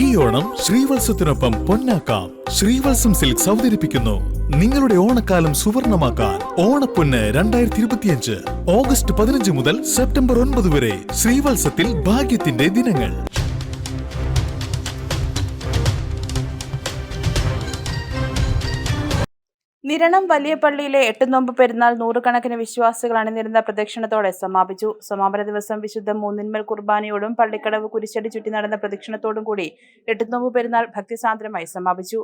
ഈ ഓണം ശ്രീവത്സത്തിനൊപ്പം പൊന്നാക്കാം. ശ്രീവത്സം സിൽക്സ് അവതരിപ്പിക്കുന്നു നിങ്ങളുടെ ഓണക്കാലം സുവർണമാക്കാൻ ഓണപ്പൊന്ന് 2025. ഓഗസ്റ്റ് 15 മുതൽ സെപ്റ്റംബർ 9 വരെ ശ്രീവത്സത്തിൽ ഭാഗ്യത്തിന്റെ ദിനങ്ങൾ. നിരണം വലിയ പള്ളിയിലെ എട്ടുനോമ്പ് പെരുന്നാൾ നൂറുകണക്കിന് വിശ്വാസികൾ അണിനിരുന്ന പ്രദക്ഷിണത്തോടെ സമാപിച്ചു. സമാപന ദിവസം വിശുദ്ധ മൂന്നിന്മേൽ കുർബാനയോടും പള്ളിക്കടവ് കുരിശടി ചുറ്റി നടന്ന പ്രദക്ഷിണത്തോടും കൂടി എട്ടുനോമ്പ് പെരുന്നാൾ ഭക്തിസാന്ദ്രമായി സമാപിച്ചു.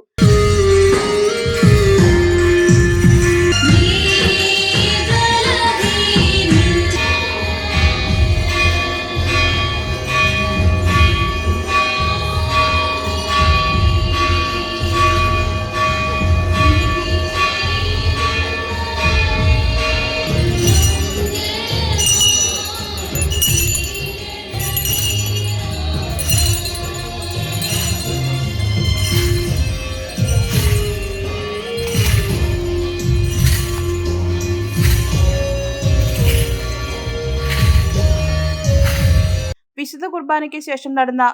വിശുദ്ധ കുർബാനയ്ക്ക് ശേഷം നടന്ന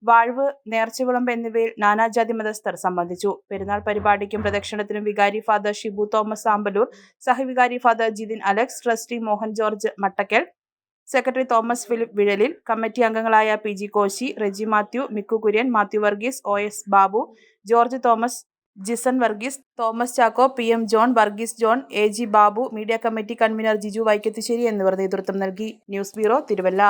വാഴ്വ്, നേർച്ചവിളമ്പ് എന്നിവയിൽ നാനാജാതി മതസ്ഥർ സംബന്ധിച്ചു. പെരുന്നാൾ പരിപാടിക്കും പ്രദക്ഷിണത്തിനും വികാരി ഫാദർ ഷിബു തോമസ് ആമ്പലൂർ, സഹവികാരി father Jithin Alex, trustee Mohan George Mattakkal, secretary Thomas Philip Vizhalil, committee അംഗങ്ങളായ P G Koshy, Reji Mathew, Micku Kurian, Mathew Varghese, O S Babu, George Thomas, Jison Varghese, Thomas Chacko, P M John, Varghese John, A G Babu, media committee convener Jiju Vaikathussery എന്നിവർ നേതൃത്വം നൽകി. News bureau, Thiruvalla.